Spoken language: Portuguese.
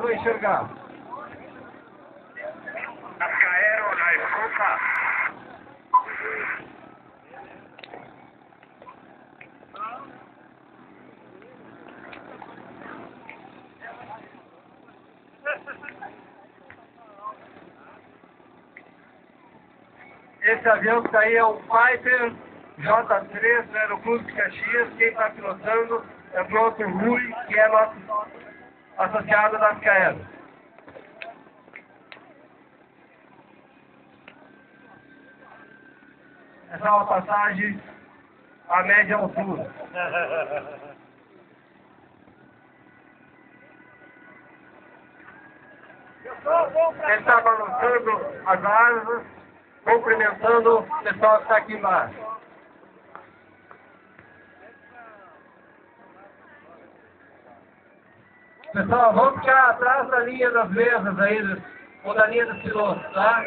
vão enxergar. Cascaero na escuta. Esse avião que está aí é o Piper J3 do Aeroclube de Caxias. Quem está pilotando é o piloto Rui, que é nosso associado da Cascaero. Essa é uma passagem a média altura. Ele está balançando as asas, cumprimentando o pessoal que está aqui embaixo. Pessoal, vamos ficar atrás da linha das mesas aí, ou da linha dos pilotos, tá?